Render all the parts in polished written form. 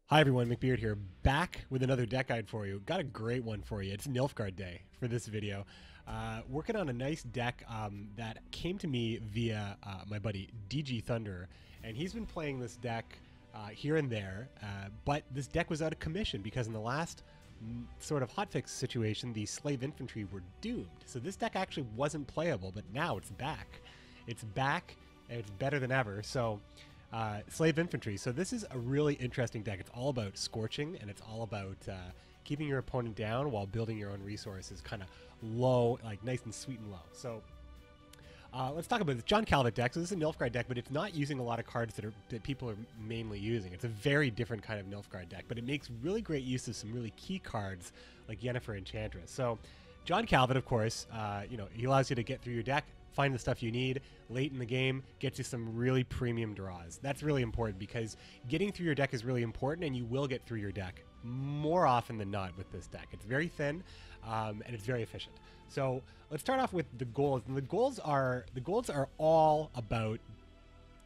Hi everyone, McBeard here, back with another deck guide for you. Got a great one for you. It's Nilfgaard Day for this video. Working on a nice deck that came to me via my buddy DGThunderer, and he's been playing this deck here and there, but this deck was out of commission because in the last sort of hotfix situation, the slave infantry were doomed. So this deck actually wasn't playable, but now it's back. It's back, and it's better than ever. So slave infantry. So this is a really interesting deck. It's all about scorching, and it's all about keeping your opponent down while building your own resources kind of low, like nice and sweet and low. So let's talk about this John Calvert deck. So this is a Nilfgaard deck, but it's not using a lot of cards that people are mainly using. It's a very different kind of Nilfgaard deck, but it makes really great use of some really key cards like Yennefer Enchantress. So John Calvert, of course, he allows you to get through your deck, find the stuff you need late in the game, gets you some really premium draws. That's really important because getting through your deck is really important, and you will get through your deck more often than not with this deck. It's very thin, and it's very efficient. So let's start off with the goals. And the goals are all about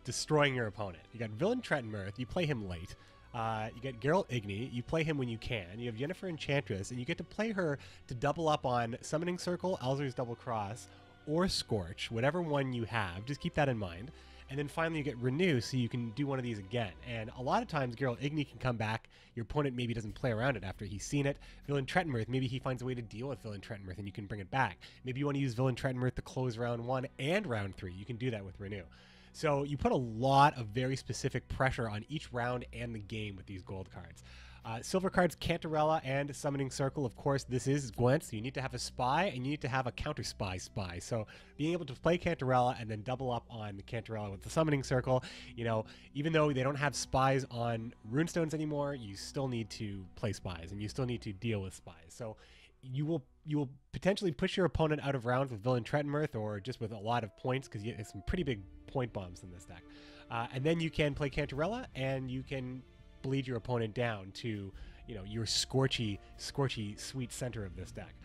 destroying your opponent. You got Villain Trettenmirth, you play him late. You get Geralt Igni, you play him when you can. You have Yennefer Enchantress, and you get to play her to double up on Summoning Circle, Alzur's Double Cross, or Scorch, whatever one you have. Just keep that in mind. And then finally you get Renew, so you can do one of these again. And a lot of times Geralt Igni can come back. Your opponent maybe doesn't play around it after he's seen it. Villain Trettenmirth, maybe he finds a way to deal with Villain Trettenmirth and you can bring it back. Maybe you want to use Villain Trettenmirth to close round 1 and round 3. You can do that with Renew. So you put a lot of very specific pressure on each round and the game with these gold cards. Silver cards, Cantarella and Summoning Circle. Of course, this is Gwent, so you need to have a spy and you need to have a counter spy. So being able to play Cantarella and then double up on Cantarella with the Summoning Circle, even though they don't have spies on runestones anymore, you still need to play spies and you still need to deal with spies. So you will potentially push your opponent out of rounds with Villain Trettenmirth or just with a lot of points because you have some pretty big point bombs in this deck. And then you can play Cantarella and you can bleed your opponent down to, your scorchy sweet center of this deck.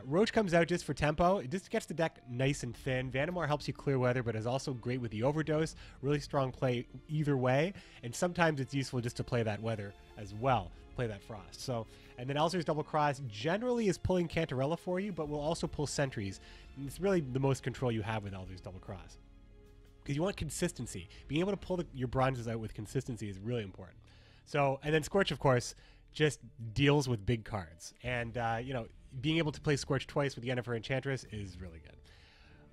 Roach comes out just for tempo. It just gets the deck nice and thin. Vanamar helps you clear weather, but is also great with the overdose. Really strong play either way, and sometimes it's useful just to play that weather as well. Play that frost. So, and then Alzur's Double Cross generally is pulling Cantarella for you, but will also pull sentries. And it's really the most control you have with Alzur's Double Cross because you want consistency. Being able to pull your bronzes out with consistency is really important. So, and then Scorch, of course, just deals with big cards. And, being able to play Scorch twice with Yennefer Enchantress is really good.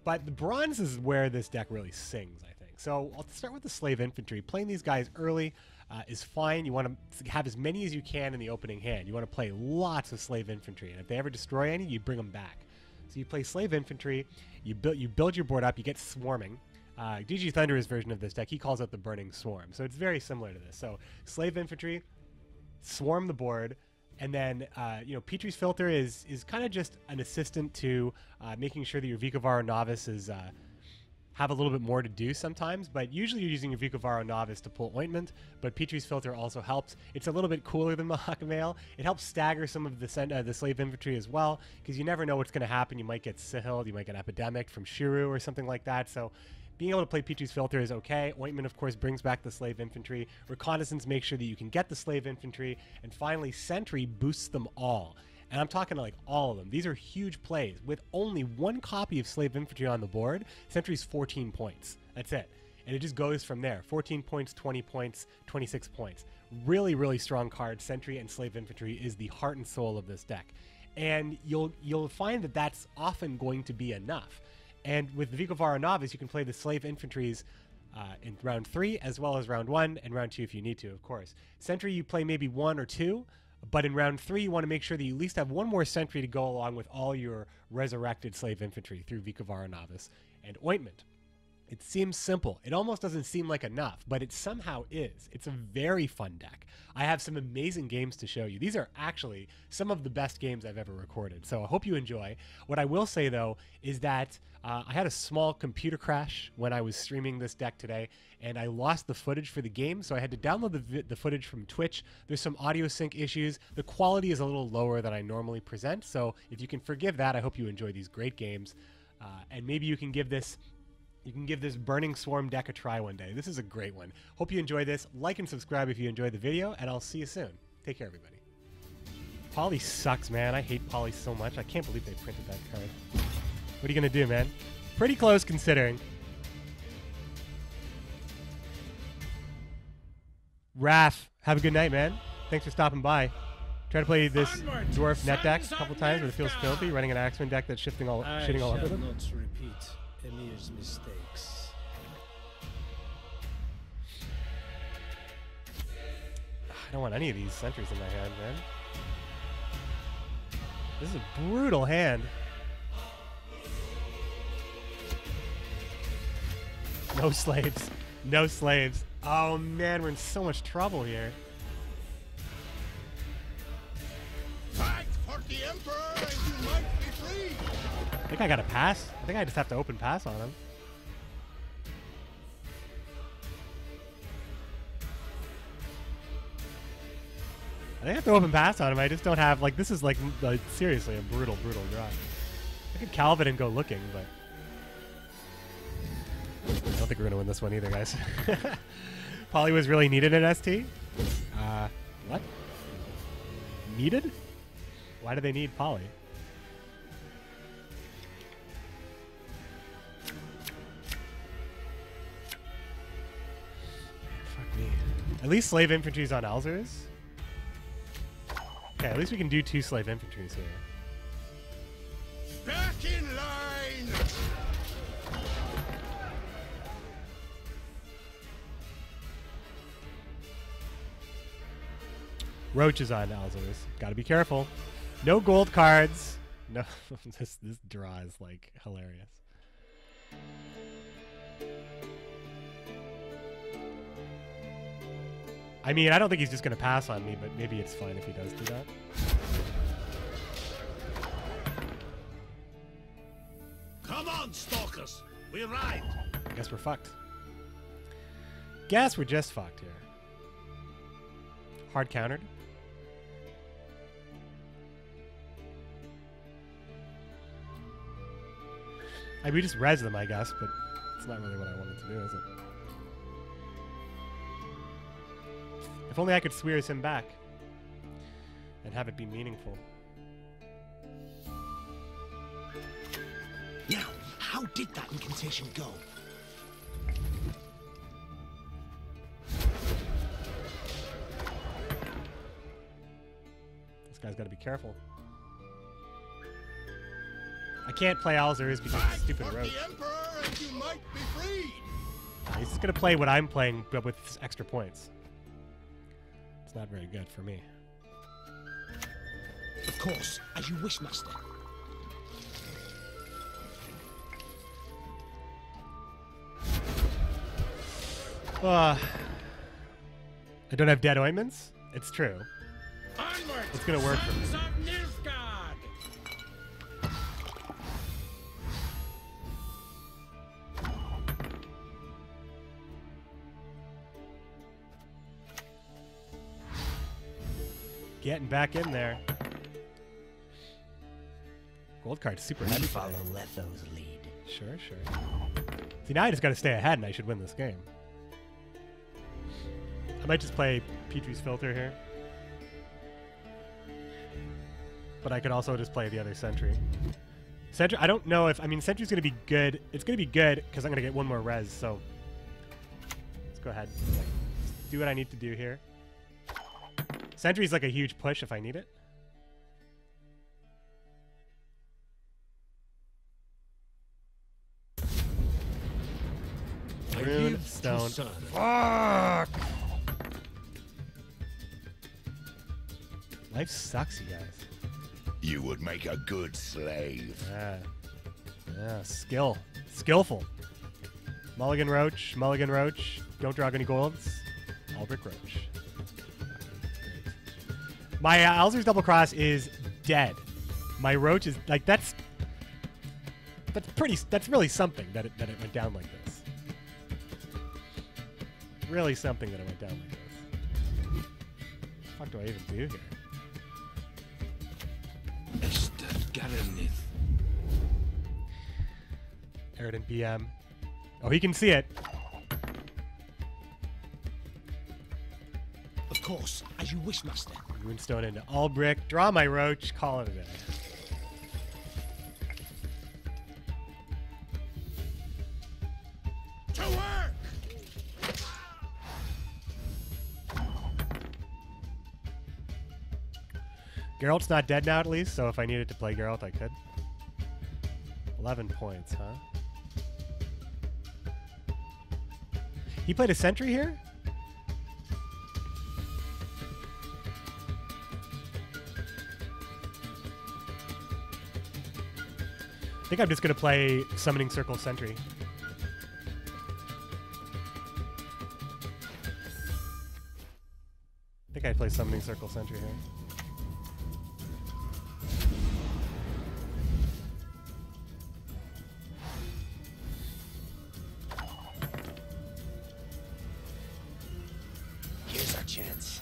But the bronze is where this deck really sings, I think. So I'll start with the Slave Infantry. Playing these guys early is fine. You want to have as many as you can in the opening hand. You want to play lots of Slave Infantry. And if they ever destroy any, you bring them back. So you play Slave Infantry, you build your board up, you get Swarming. DGThunderer's version of this deck, he calls it the Burning Swarm. So it's very similar to this. So Slave Infantry, swarm the board, and then, Petrie's Filter is kind of just an assistant to making sure that your Vicovaro Novices have a little bit more to do sometimes, but usually you're using your Vicovaro Novice to pull Ointment, but Petrie's Filter also helps. It's a little bit cooler than Mahakamail. It helps stagger some of the Slave Infantry as well, because you never know what's going to happen. You might get Sihiled, you might get Epidemic from Shiru or something like that, so being able to play Petrie's Filter is okay. Ointment, of course, brings back the Slave Infantry. Reconnaissance makes sure that you can get the Slave Infantry. And finally, Sentry boosts them all. And I'm talking like all of them. These are huge plays. With only one copy of Slave Infantry on the board, Sentry's 14 points. That's it. And it just goes from there. 14 points, 20 points, 26 points. Really, really strong card. Sentry and Slave Infantry is the heart and soul of this deck. And you'll find that that's often going to be enough. And with the Vicovaro Novice, you can play the Slave Infantries in round 3 as well as round 1 and round 2 if you need to, of course. Sentry, you play maybe 1 or 2, but in round 3, you want to make sure that you at least have one more Sentry to go along with all your resurrected Slave Infantry through Vicovaro Novice and Ointment. It seems simple. It almost doesn't seem like enough, but it somehow is. It's a very fun deck. I have some amazing games to show you. These are actually some of the best games I've ever recorded, so I hope you enjoy. What I will say, though, is that I had a small computer crash when I was streaming this deck today, and I lost the footage for the game, so I had to download the footage from Twitch. There's some audio sync issues. The quality is a little lower than I normally present, so if you can forgive that, I hope you enjoy these great games, and maybe you can give this You can give this Burning Swarm deck a try one day. This is a great one. Hope you enjoy this. Like and subscribe if you enjoyed the video, and I'll see you soon. Take care, everybody. Poly sucks, man. I hate Poly so much. I can't believe they printed that card. What are you going to do, man? Pretty close considering. Raph, have a good night, man. Thanks for stopping by. Try to play this dwarf net deck a couple times, but it feels filthy. Running an Axeman deck that's shitting all over them. Not repeat Emir's mistakes. I don't want any of these sentries in my hand, man. This is a brutal hand. No slaves. No slaves. Oh man, we're in so much trouble here. Fight for the Emperor and you might be free. I think I got a pass. I think I just have to open pass on him. I think I have to open pass on him. I just don't have, like, this is like seriously a brutal draw. I could Calvin and go looking, but I don't think we're gonna win this one either, guys. Poly was really needed in ST. What? Needed? Why do they need Poly? Fuck me. At least slave infantry's on Alzers. Okay, at least we can do 2 slave infantries here. Back in line. Roach is on Alzers. Gotta be careful. No gold cards. No, this draw is like hilarious. I mean, I don't think he's just gonna pass on me, but maybe it's fine if he does do that. Come on, stalkers. We ride. Guess we're fucked. Guess we're just fucked here. Hard countered. I mean, we just res them, I guess, but it's not really what I wanted to do, is it? If only I could Swears him back and have it be meaningful. Now, how did that incantation go? This guy's got to be careful. I can't play Alzers because of stupid Roach. The Emperor and you might be freed. He's just going to play what I'm playing, but with extra points. It's not very good for me. Of course, as you wish, master. I don't have dead ointments? It's true. Onward, It's going to work for me. sons of Nilfgaard! Getting back in there. Gold card's super heavy. Follow Letho's lead. Sure. See, now I just got to stay ahead and I should win this game. I might just play Petrie's Filter here. But I could also just play the other Sentry. Sentry, I don't know if... I mean, Sentry's going to be good. It's going to be good because I'm going to get one more res, so... Let's go ahead. Just do what I need to do here. Sentry's like a huge push if I need it. Rune, stone. Fuck! Life sucks, you guys. You would make a good slave. Yeah, skillful. Mulligan Roach. Don't draw any golds. Aldrich Roach. Great. My Alzer's Double Cross is dead. My Roach is like that's really something that it went down like this. Really something that it went down like this. What the fuck do I even do here? Eridan BM. Oh, he can see it. Of course, as you wish, master. Runestone into all brick. Draw my roach. Call it a day. To work! Geralt's not dead now, at least, so if I needed to play Geralt, I could. 11 points, huh? He played a sentry here? I think I'm just going to play Summoning Circle Sentry. I think I'd play Summoning Circle Sentry here. Here's our chance.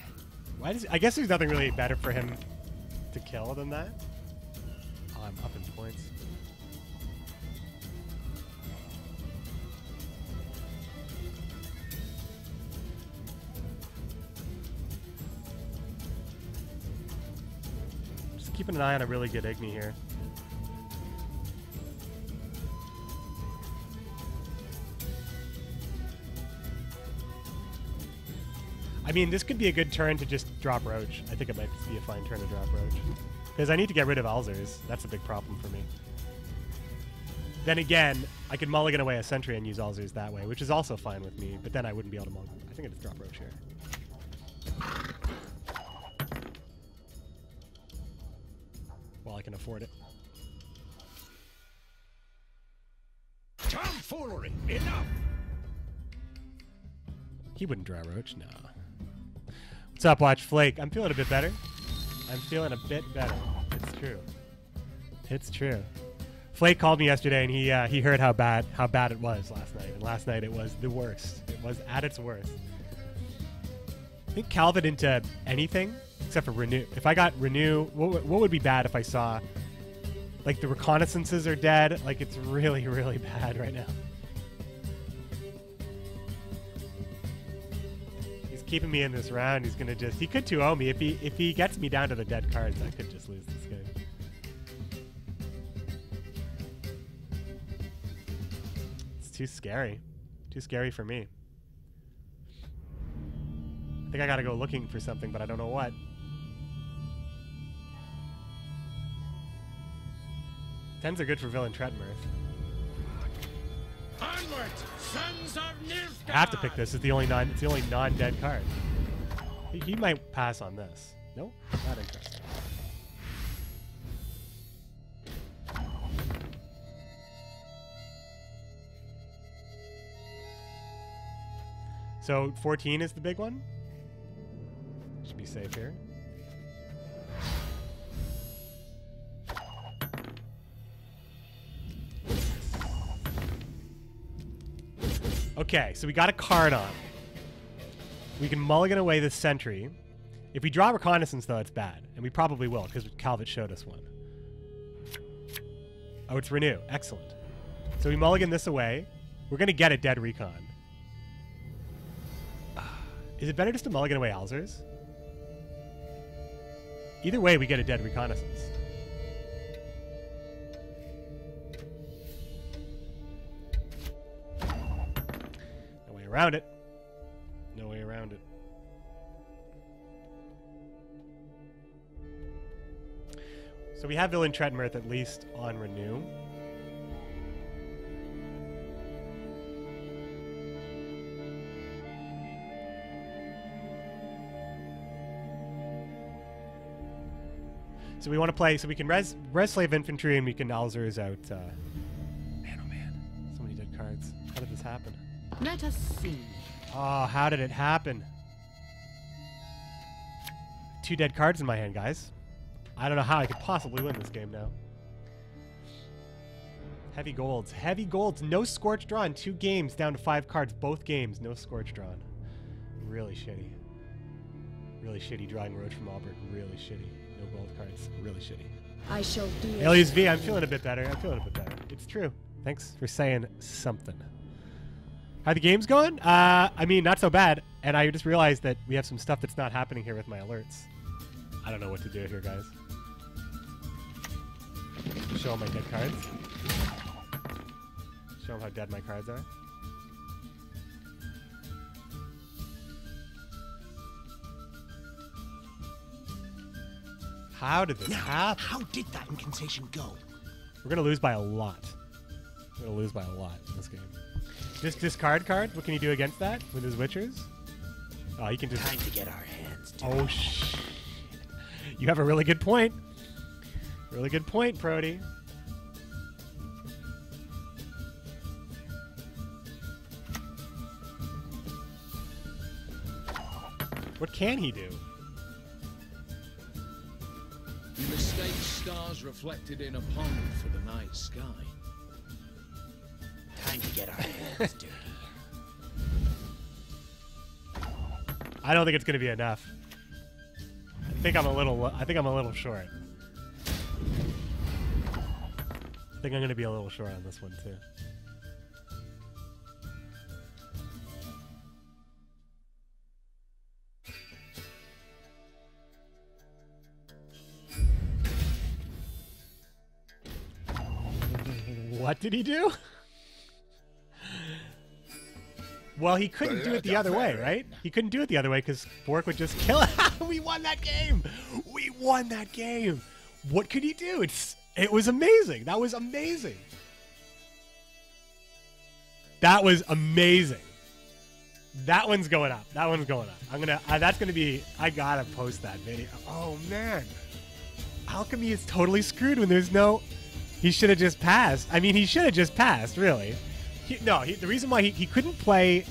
Why does, I guess there's nothing really better for him to kill than that. Oh, I'm up in points. Just keeping an eye on a really good Igni here. I mean, this could be a good turn to just drop Roach. I think it might be a fine turn to drop Roach. Because I need to get rid of Alzers. That's a big problem for me. Then again, I could mulligan away a Sentry and use Alzers that way, which is also fine with me, but then I wouldn't be able to mulligan. I think I just drop Roach here. Well, I can afford it. Tomfoolery! Enough! He wouldn't draw Roach, no. What's up, Watch Flake? I'm feeling a bit better. I'm feeling a bit better. It's true. It's true. Flake called me yesterday, and he heard how bad it was last night. And last night it was the worst. It was at its worst. I think Calvin into anything except for Renew. If I got Renew, what would be bad if I saw like the reconnaissances are dead? Like it's really, really bad right now. Keeping me in this round. He's gonna just, he could 2-0 me. If he gets me down to the dead cards, I could just lose this game. It's too scary. Too scary for me. I think I gotta go looking for something, but I don't know what. Tens are good for Villain Tretmirth. Onward, sons of Nilfgaard! I have to pick this. It's the only non-dead card. He might pass on this. Nope, not interesting. So 14 is the big one. Should be safe here. Okay, so we got a card on. We can mulligan away this Sentry. If we draw Reconnaissance, though, it's bad. And we probably will, because Calvert showed us one. Oh, it's Renew. Excellent. So we mulligan this away. We're going to get a dead Recon. Is it better just to mulligan away Alzers? Either way, we get a dead Reconnaissance. Around it. No way around it. So we have Villain Tretmirth at least on Renew. So we want to play, so we can res Slave Infantry and we can Alzers out. Man, oh man. So many dead cards. How did this happen? Let us see. Oh, how did it happen? 2 dead cards in my hand, guys. I don't know how I could possibly win this game now. Heavy golds. Heavy golds. No Scorch drawn. 2 games down to 5 cards. Both games, no Scorch drawn. Really shitty. Really shitty drawing Roach from Albert. Really shitty. No gold cards. Really shitty. I shall do Alias V, I'm feeling a bit better. I'm feeling a bit better. It's true. Thanks for saying something. How the game's going? I mean, not so bad. And I just realized that we have some stuff that's not happening here with my alerts. I don't know what to do here, guys. Show them my dead cards. Show them how dead my cards are. How did this happen? How did that incantation go? We're going to lose by a lot. We're going to lose by a lot in this game. Just discard card? What can you do against that with his Witchers? Oh, you can just... Time to get our hands dirty. Oh, shit. You have a really good point. Really good point, Prody. What can he do? You mistake stars reflected in a pond for the night sky. Time to get our hands dirty. I don't think it's going to be enough. I think I'm a little short. I think I'm going to be a little short on this one too. What did he do? Well, he couldn't do it the other way, right? He couldn't do it the other way because Bork would just kill it. We won that game. We won that game. What could he do? It was amazing. That was amazing. That was amazing. That one's going up. That one's going up. That's gonna be. I gotta post that video. Oh man, Alchemy is totally screwed when there's no. He should have just passed. I mean, he should have just passed, really. The reason why he couldn't play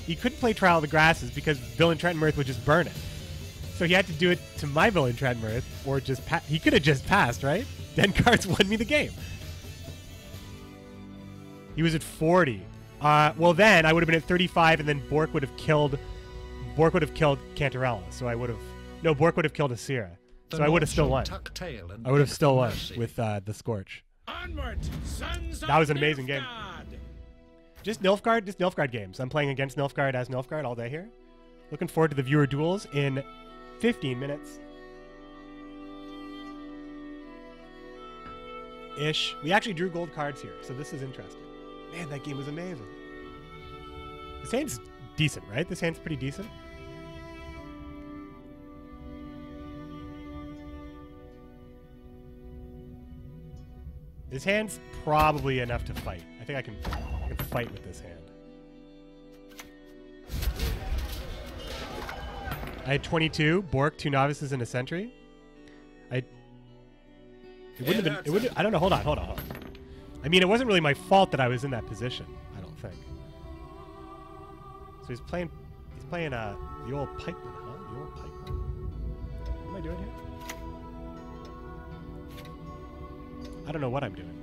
Trial of the Grass is because Villain Trenton would just burn it. So he had to do it to my Villain Trenton or just he could have just passed, right? Then cards won me the game. He was at 40. Well, then I would have been at 35, and then Bork would have killed Cantarella. So I would have Bork would have killed Asira. So I would have still won. I would have still won with the Scorch. Onward, sons That was of an amazing game. Nilfgaard. Just Nilfgaard games. I'm playing against Nilfgaard as Nilfgaard all day here. Looking forward to the viewer duels in 15 minutes. Ish. We actually drew gold cards here, so this is interesting. Man, that game was amazing. This hand's decent, right? This hand's pretty decent. This hand's probably enough to fight. I think I can fight with this hand. I had 22, Bork, 2 novices, and a sentry. It wouldn't have been. I don't know. Hold on. I mean, it wasn't really my fault that I was in that position. I don't think. So he's playing the old pikeman, huh? The old pikeman. What am I doing here? I don't know what I'm doing.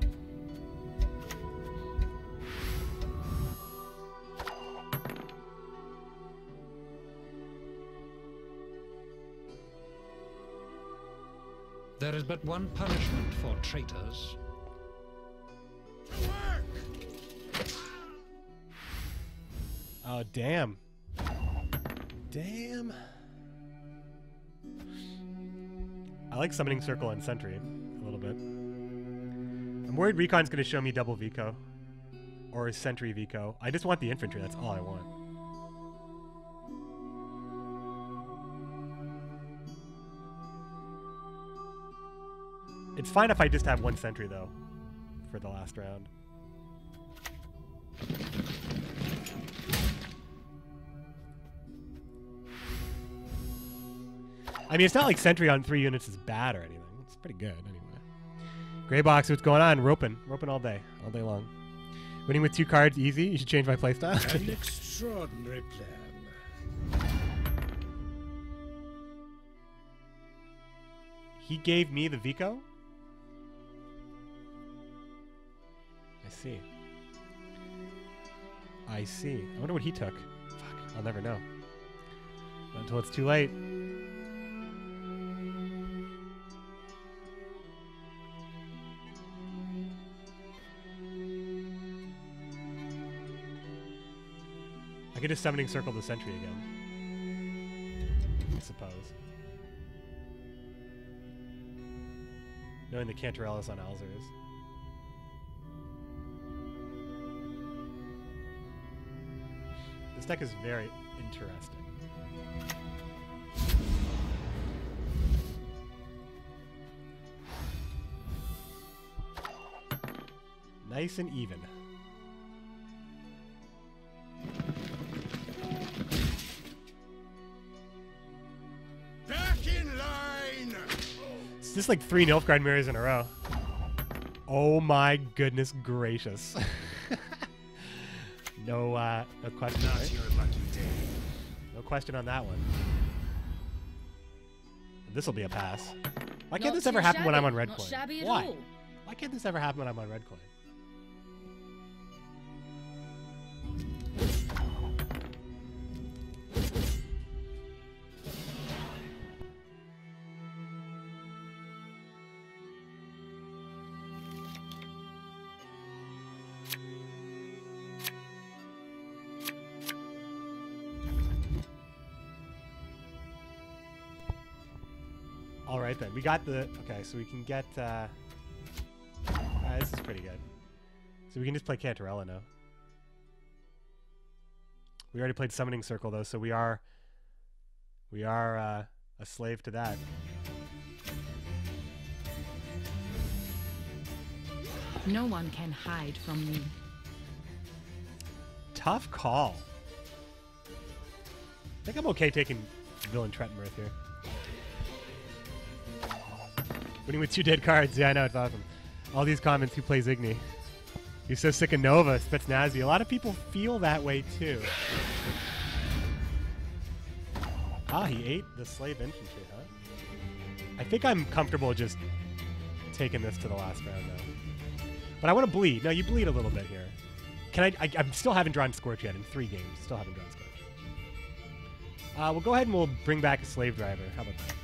There is but one punishment for traitors. To work. Oh, damn. Damn. I like Summoning Circle and Sentry a little bit. I'm worried Recon's going to show me double Vico. Or Sentry Vico. I just want the infantry. That's all I want. It's fine if I just have one sentry, though, for the last round. I mean, it's not like sentry on 3 units is bad or anything. It's pretty good, anyway. Gray Box, what's going on? Roping all day long. Winning with 2 cards, easy. You should change my playstyle. An extraordinary plan. He gave me the Vico? I see. I wonder what he took. Fuck, I'll never know. Not until it's too late. could just summoning circle the sentry again. I suppose. Knowing the Cantarella's on Alzur's. This deck is very interesting. Nice and even. Back in line! It's just like 3 Nilfgaard mirrors in a row. Oh my goodness gracious. No question. Not Right? your lucky day. No question on that one. This will be a pass. Why can't this ever happen when I'm on red Not coin? shabby at Why? all. Why can't this ever happen when I'm on red coin? All right then, we got the, okay, so we can get, this is pretty good. So we can just play Cantarella now. We already played Summoning Circle though, so we are a slave to that. No one can hide from me. Tough call. I think I'm okay taking Villain Trettenmirth here. Winning with 2 dead cards. Yeah, I know, it's awesome. All these comments, who plays Igni? You're so sick of Nova, Spetsnazi. A lot of people feel that way too. Ah, he ate the slave infantry, huh? I think I'm comfortable just taking this to the last round now. But I want to bleed. No, you bleed a little bit here. Can I still haven't drawn Scorch yet in 3 games. Still haven't drawn Scorch. We'll go ahead and we'll bring back a slave driver. How about that?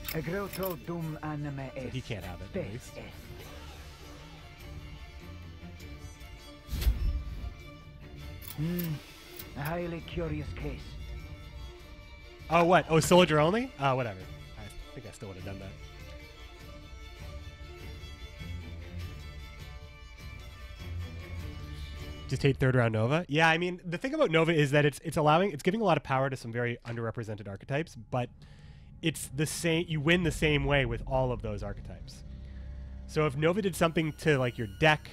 So he can't have it, at least. A highly curious case. Oh, what? Oh, soldier only? Whatever. I think I still would have done that. Just hate 3rd round Nova? Yeah, I mean, the thing about Nova is that it's giving a lot of power to some very underrepresented archetypes, but it's the same, you win the same way with all of those archetypes. So if Nova did something to like your deck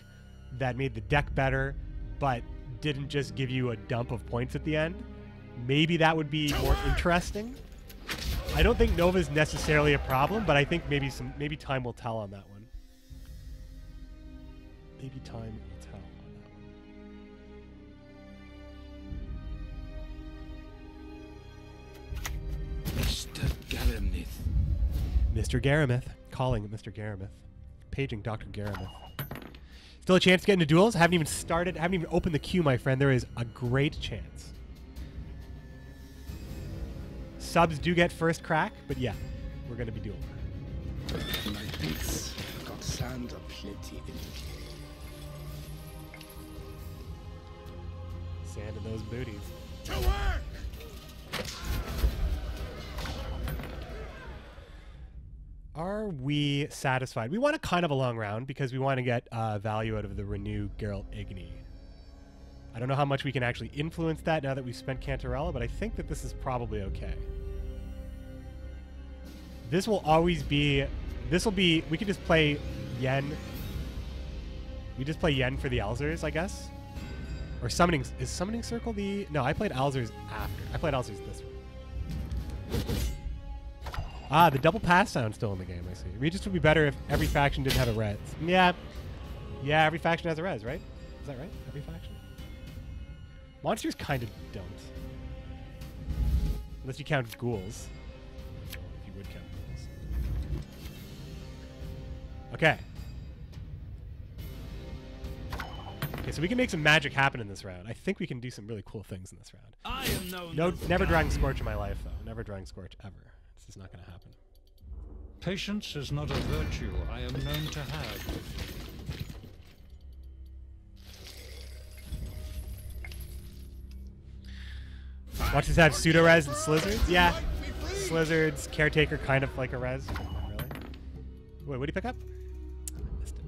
that made the deck better, but didn't just give you a dump of points at the end, maybe that would be more interesting. I don't think Nova is necessarily a problem, but I think maybe time will tell on that one. Maybe time will tell on that one. Mr. Garamith. Mr. Garamith. Calling Mr. Garamith. Paging Dr. Garamith. Still a chance to get into duels? Haven't even started, haven't even opened the queue, my friend. There is a great chance. Subs do get first crack, but yeah, we're going to be dueling. My boots got sand aplenty in it. Sand in those booties. To work! Are we satisfied? We want a kind of a long round because we want to get value out of the Renew Geralt Igni. I don't know how much we can actually influence that now that we've spent Cantarella, but I think that this is probably okay. This will always be... This will be... We could just play Yen. We just play Yen for the Alzurs, I guess? Or Summoning... Is Summoning Circle the... No, I played Alzurs after. I played Alzurs this one. Ah, the double pass sound's still in the game, I see. Regis would be better if every faction didn't have a res. Yeah. Yeah, every faction has a res, right? Is that right? Every faction? Monsters kind of don't. Unless you count ghouls. If you would count ghouls. Okay. Okay, so we can make some magic happen in this round. I think we can do some really cool things in this round. I am Never drawing Scorch in my life, though. Never drawing Scorch ever. This is not going to happen. Patience is not a virtue I am known to have. Watch this have pseudo res and slizzards. Yeah, Might be free. slizzards, caretaker, kind of like a res. Not really. Wait, what did he pick up? I missed it.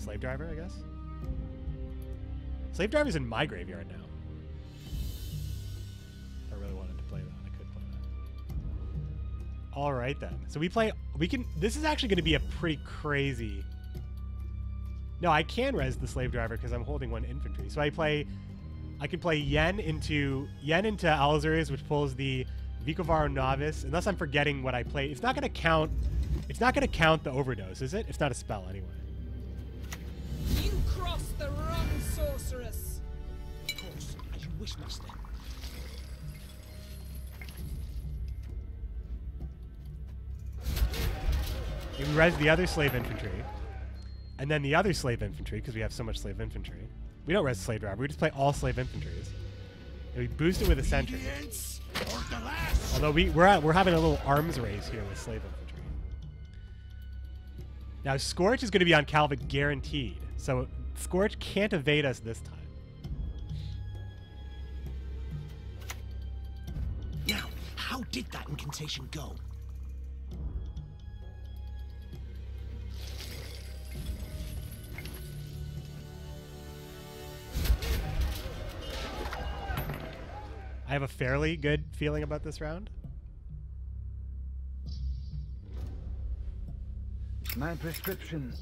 Slave driver, I guess. Slave driver's in my graveyard now. If I really wanted to play that, I could play that. All right then. So we can. This is actually going to be a pretty crazy. No, I can res the slave driver because I'm holding one infantry. So I can play Yen into Alzur's, which pulls the Vicovaro Novice. Unless I'm forgetting what I play. It's not going to count. It's not going to count the overdose, is it? It's not a spell anyway. You crossed the wrong sorceress. Of course, as you wish, master. We res the other slave infantry. And then the other slave infantry, because we have so much slave infantry. We don't res slave driver, we just play all slave infantries. And we boost it with a sentry. Obedience or the last. Although we're having a little arms race here with slave infantry. Now Scorch is going to be on Calvin guaranteed. So Scorch can't evade us this time. Now, how did that incantation go? I have a fairly good feeling about this round. My prescription,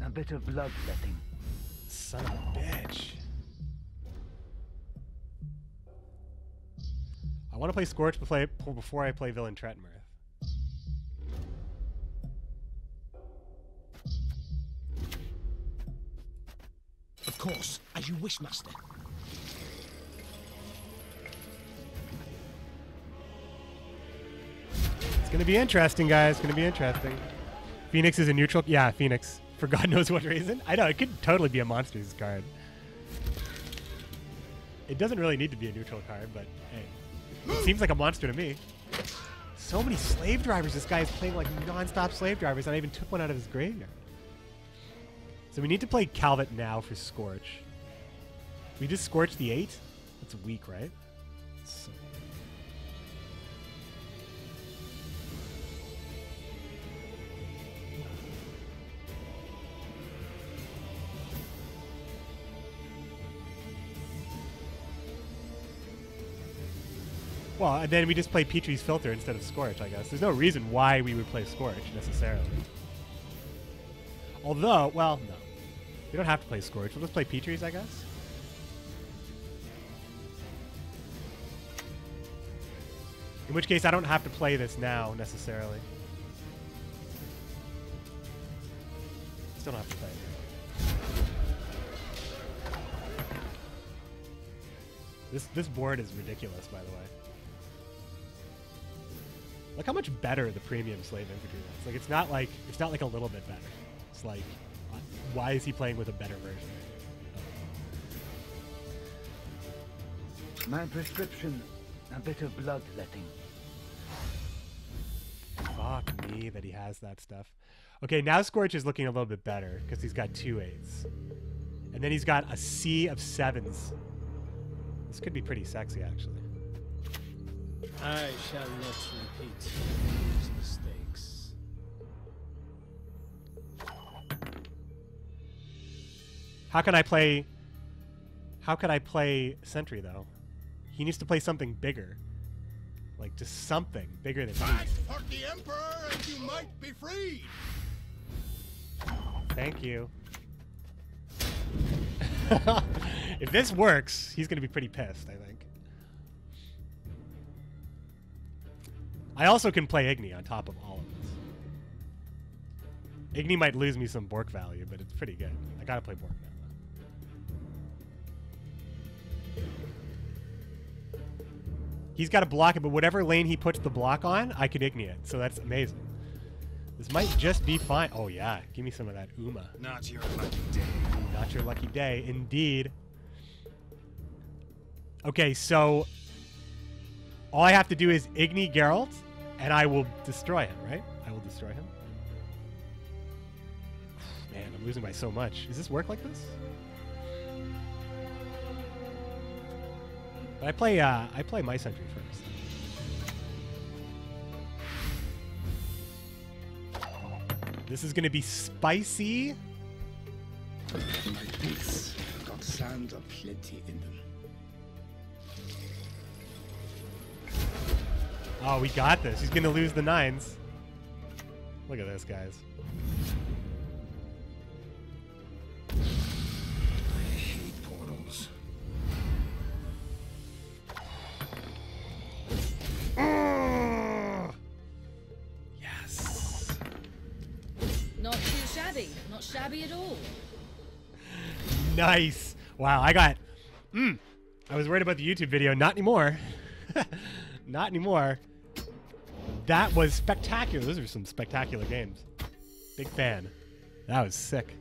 a bit of bloodletting. Son of a bitch. I want to play Scorch before I play Villain Trettenmirth. Of course, as you wish, master. It's going to be interesting, guys. It's going to be interesting. Phoenix is a neutral. Yeah, Phoenix. For God knows what reason. I know, it could totally be a monsters card. It doesn't really need to be a neutral card, but hey. It seems like a monster to me. So many slave drivers. This guy is playing like non-stop slave drivers, and I even took one out of his graveyard. So we need to play Calvet now for Scorch. We just Scorch the 8? That's weak, right? So well, and then we just play Petrie's Filter instead of Scorch, I guess. There's no reason why we would play Scorch, necessarily. Although, well, no. We don't have to play Scorch. We'll just play Petrie's, I guess. In which case, I don't have to play this now, necessarily. Still don't have to play it. This board is ridiculous, by the way. Look how much better the premium slave infantry is. Like it's not like a little bit better. It's like, why is he playing with a better version? My prescription, a bit of bloodletting. Fuck me that he has that stuff. Okay, now Scorch is looking a little bit better because he's got 2 8s. And then he's got a sea of 7s. This could be pretty sexy, actually. I shall not repeat these mistakes. How can I play Sentry, though? He needs to play something bigger. Like, just something bigger than Fight me. for the Emperor and you might be freed. Thank you. If this works, he's going to be pretty pissed, I think. I also can play Igni on top of all of this. Igni might lose me some Bork value, but it's pretty good. I got to play Bork now. He's got to block it, but whatever lane he puts the block on, I can Igni it. So that's amazing. This might just be fine. Oh, yeah. Give me some of that Uma. Not your lucky day. Not your lucky day, indeed. Okay, so all I have to do is Igni Geralt, and I will destroy him, right? I will destroy him. Man, I'm losing by so much. Does this work like this? But I play my sentry first. This is gonna be spicy. My boots got sand aplenty in them. Oh, we got this. He's gonna lose the 9s. Look at this, guys. I hate portals. Yes. Not too shabby. Not shabby at all. Nice. Wow, I got... I was worried about the YouTube video. Not anymore. Not anymore. That was spectacular. Those are some spectacular games. Big fan. That was sick.